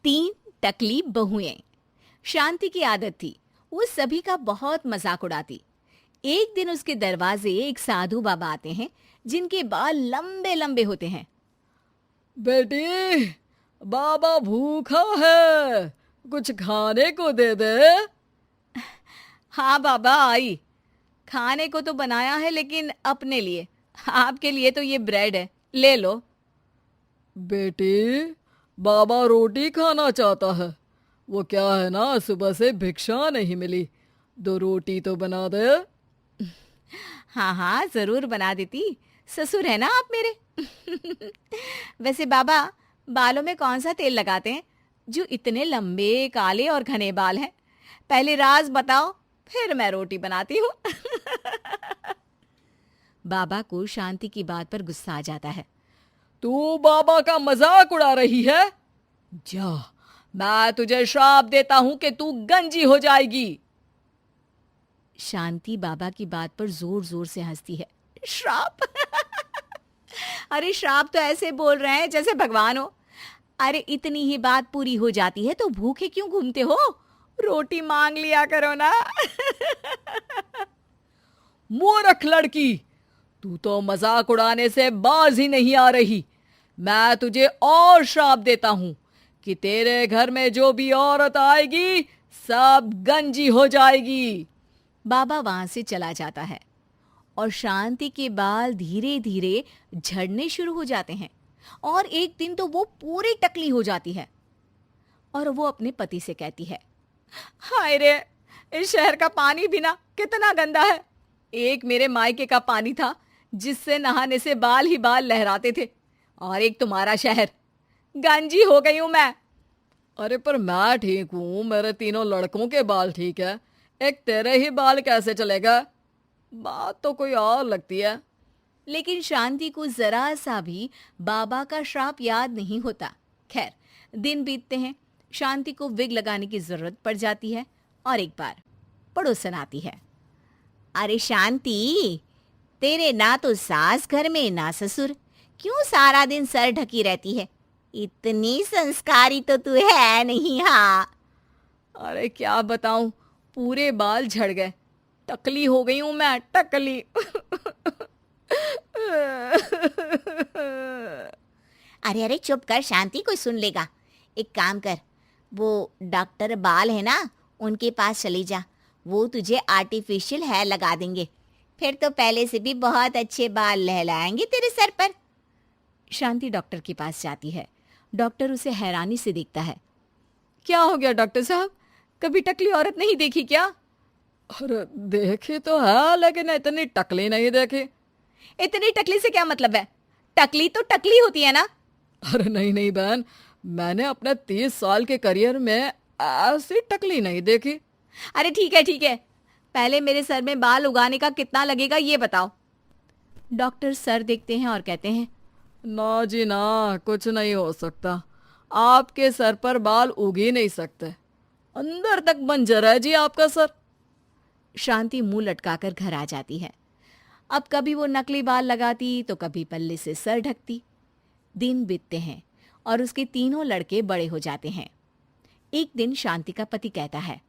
तीन टकली बहुएं। शांति की आदत थी, वो सभी का बहुत मजाक उड़ाती। एक दिन उसके दरवाजे एक साधु बाबा आते हैं जिनके बाल लंबे लंबे होते हैं। बेटी, बाबा भूखा है, कुछ खाने को दे दे। हाँ बाबा आई, खाने को तो बनाया है लेकिन अपने लिए, आपके लिए तो ये ब्रेड है, ले लो। बेटी, बाबा रोटी खाना चाहता है। वो क्या है ना, सुबह से भिक्षा नहीं मिली, 2 रोटी तो बना दे। हाँ हाँ जरूर बना देती, ससुर है ना आप मेरे। वैसे बाबा, बालों में कौन सा तेल लगाते हैं जो इतने लंबे काले और घने बाल हैं? पहले राज बताओ, फिर मैं रोटी बनाती हूँ। बाबा को शांति की बात पर गुस्सा आ जाता है। तू बाबा का मजाक उड़ा रही है? जा, मैं तुझे श्राप देता हूं कि तू गंजी हो जाएगी। शांति बाबा की बात पर जोर जोर से हंसती है। श्राप? अरे श्राप तो ऐसे बोल रहे हैं जैसे भगवान हो। अरे इतनी ही बात पूरी हो जाती है तो भूखे क्यों घूमते हो? रोटी मांग लिया करो ना। मूर्ख लड़की, तू तो मजाक उड़ाने से बाज ही नहीं आ रही। मैं तुझे और श्राप देता हूं कि तेरे घर में जो भी औरत आएगी सब गंजी हो जाएगी। बाबा वहां से चला जाता है और शांति के बाल धीरे धीरे झड़ने शुरू हो जाते हैं और एक दिन तो वो पूरी टकली हो जाती है और वो अपने पति से कहती है, हाय रे, इस शहर का पानी भी ना कितना गंदा है। एक मेरे मायके का पानी था जिससे नहाने से बाल ही बाल लहराते थे, और एक तुम्हारा शहर। गंजी हो गई हूं मैं। अरे पर मैं ठीक हूं, मेरे 3 लड़कों के बाल ठीक है, एक तेरे ही बाल कैसे चलेगा? बात तो कोई और लगती है। लेकिन शांति को जरा सा भी बाबा का श्राप याद नहीं होता। खैर, दिन बीतते हैं, शांति को विग लगाने की जरूरत पड़ जाती है और एक बार पड़ोसन आती है। अरे शांति, तेरे ना तो सास घर में ना ससुर, क्यों सारा दिन सर ढकी रहती है? इतनी संस्कारी तो तू है नहीं। हाँ। अरे क्या बताऊं, पूरे बाल झड़ गए, टकली हो गई हूं मैं, टकली। अरे अरे चुप कर शांति, कोई सुन लेगा। एक काम कर, वो डॉक्टर बाल है ना, उनके पास चली जा, वो तुझे आर्टिफिशियल हेयर लगा देंगे, फिर तो पहले से भी बहुत अच्छे बाल लहलाएंगे तेरे सर पर। शांति डॉक्टर के पास जाती है। डॉक्टर उसे हैरानी से देखता है। क्या हो गया डॉक्टर साहब, कभी टकली औरत नहीं देखी क्या? अरे देखी तो है, लेकिन इतनी टकली नहीं देखी। इतनी टकली से क्या मतलब है? टकली तो टकली होती है ना। अरे नहीं नहीं बहन, मैंने अपने 30 साल के करियर में ऐसी टकली नहीं देखी। अरे ठीक है ठीक है, पहले मेरे सर में बाल उगाने का कितना लगेगा ये बताओ। डॉक्टर सर देखते हैं और कहते हैं, ना जी ना, कुछ नहीं हो सकता, आपके सर पर बाल उग ही नहीं सकते, अंदर तक बंजर है जी आपका सर। शांति मुंह लटकाकर घर आ जाती है। अब कभी वो नकली बाल लगाती तो कभी पल्ले से सर ढकती। दिन बीतते हैं और उसके तीनों लड़के बड़े हो जाते हैं। एक दिन शांति का पति कहता है,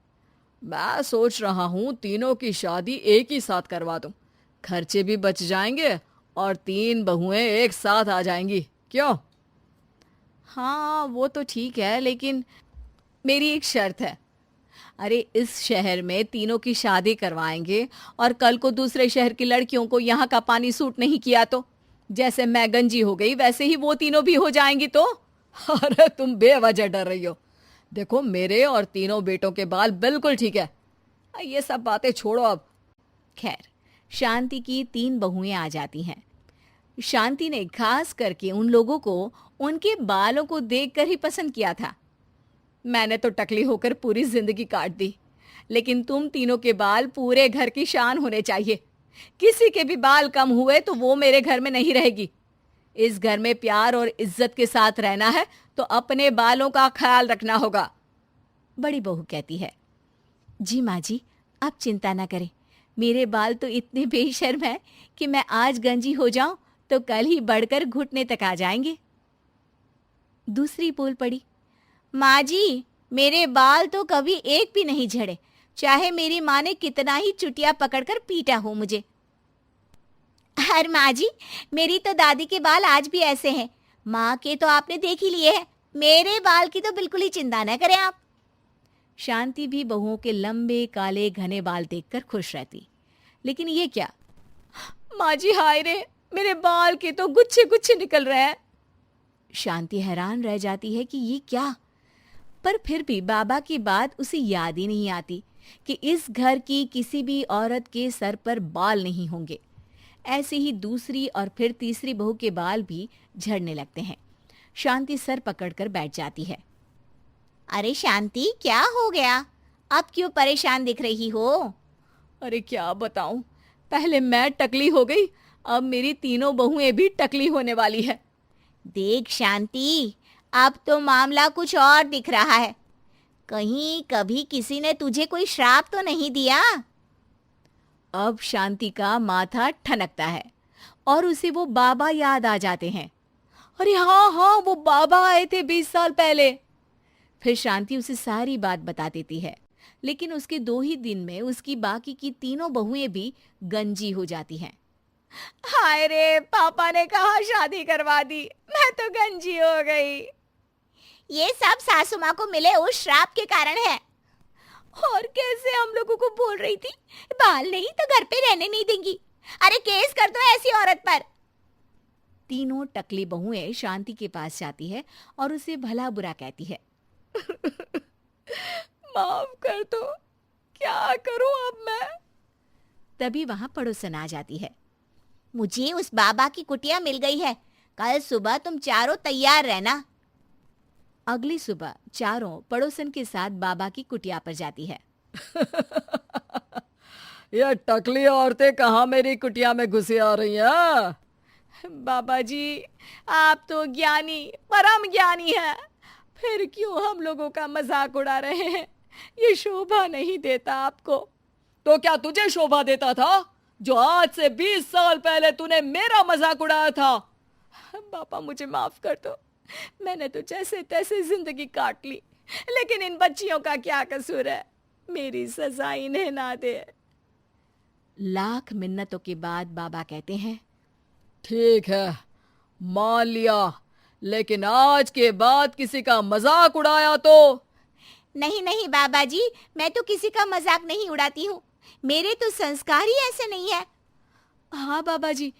मैं सोच रहा हूँ तीनों की शादी एक ही साथ करवा दूं, खर्चे भी बच जाएंगे और 3 बहुएं एक साथ आ जाएंगी, क्यों? हाँ वो तो ठीक है, लेकिन मेरी एक शर्त है। अरे इस शहर में तीनों की शादी करवाएंगे और कल को दूसरे शहर की लड़कियों को यहाँ का पानी सूट नहीं किया तो जैसे मैं गंजी हो गई वैसे ही वो तीनों भी हो जाएंगी तो। अरे तुम बेवजह डर रही हो, देखो मेरे और 3 बेटों के बाल बिल्कुल ठीक है, ये सब बातें छोड़ो अब। खैर, शांति की 3 बहुएं आ जाती हैं। शांति ने खास करके उन लोगों को उनके बालों को देखकर ही पसंद किया था। मैंने तो टकली होकर पूरी जिंदगी काट दी, लेकिन तुम तीनों के बाल पूरे घर की शान होने चाहिए। किसी के भी बाल कम हुए तो वो मेरे घर में नहीं रहेगी। इस घर में प्यार और इज्जत के साथ रहना है तो अपने बालों का ख्याल रखना होगा। बड़ी बहू कहती है, जी माँ जी, आप चिंता ना करें, मेरे बाल तो इतने बेशर्म हैं कि मैं आज गंजी हो जाऊं तो कल ही बढ़कर घुटने तक आ जाएंगे। दूसरी बोल पड़ी, माँ जी, मेरे बाल तो कभी एक भी नहीं झड़े, चाहे मेरी माँ ने कितना ही चुटिया पकड़कर पीटा हो मुझे। अरे माँ जी, मेरी तो दादी के बाल आज भी ऐसे हैं। माँ के तो आपने देख ही लिए हैं, मेरे बाल की तो बिल्कुल ही चिंता न करें आप। शांति भी बहुओं के लंबे काले घने बाल देखकर खुश रहती, लेकिन ये क्या, माँ जी हाय रे, मेरे बाल के तो गुच्छे गुच्छे निकल रहे हैं। शांति हैरान रह जाती है कि ये क्या, पर फिर भी बाबा की बात उसे याद ही नहीं आती कि इस घर की किसी भी औरत के सर पर बाल नहीं होंगे। ऐसे ही दूसरी और फिर तीसरी बहू के बाल भी झड़ने लगते हैं। शांति सर पकड़कर बैठ जाती है। अरे शांति, क्या हो गया? अब क्यों परेशान दिख रही हो? अरे क्या बताऊं, पहले मैं टकली हो गई, अब मेरी तीनों बहुएं भी टकली होने वाली है। देख शांति, अब तो मामला कुछ और दिख रहा है। कहीं कभी किसी ने तुझे कोई श्राप तो नहीं दिया? अब शांति का माथा ठनकता है और उसे वो बाबा याद आ जाते हैं। अरे हाँ हाँ, वो बाबा आए थे 20 साल पहले। फिर शांति उसे सारी बात बता देती है, लेकिन उसके 2 ही दिन में उसकी बाकी की तीनों बहुएं भी गंजी हो जाती हैं। हाय रे, पापा ने कहा शादी करवा दी, मैं तो गंजी हो गई। ये सब सासू माँ को मिले उस श्राप के कारण है। और कैसे हम लोगों को बोल रही थी बाल नहीं तो घर पे रहने नहीं देंगी। अरे केस कर दो ऐसी औरत पर। तीनों टकली बहुएं शांति के पास जाती है और उसे भला बुरा कहती है। माफ कर दो, क्या करूं अब मैं? तभी वहां पड़ोसन आ जाती है। मुझे उस बाबा की कुटिया मिल गई है, कल सुबह तुम चारों तैयार रहना। अगली सुबह चारों पड़ोसन के साथ बाबा की कुटिया पर जाती है। ये टकली औरतें कहाँ मेरी कुटिया में घुसी आ रही हैं? बाबा जी, आप तो ज्ञानी, परम ज्ञानी हैं, फिर क्यों हम लोगों का मजाक उड़ा रहे हैं? ये शोभा नहीं देता आपको। तो क्या तुझे शोभा देता था जो आज से 20 साल पहले तूने मेरा मजाक उड़ाया था? बाबा मुझे माफ कर दो, मैंने तो जैसे तैसे जिंदगी काट ली, लेकिन इन बच्चियों का क्या कसूर है? मेरी सजा इन्हें ना दे। लाख मिन्नतों के बाद बाबा कहते हैं, ठीक है, मान लिया, लेकिन आज के बाद किसी का मजाक उड़ाया तो? नहीं नहीं बाबा जी, मैं तो किसी का मजाक नहीं उड़ाती हूँ, मेरे तो संस्कार ही ऐसे नहीं है। हाँ बाबा जी,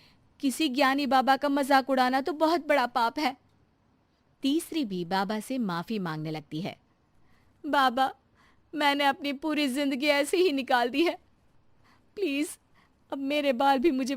किसी ज्ञानी बाबा का मजाक उड़ाना तो बहुत बड़ा पाप है। तीसरी भी बाबा से माफी मांगने लगती है। बाबा, मैंने अपनी पूरी जिंदगी ऐसे ही निकाल दी है, प्लीज अब मेरे बाल भी मुझे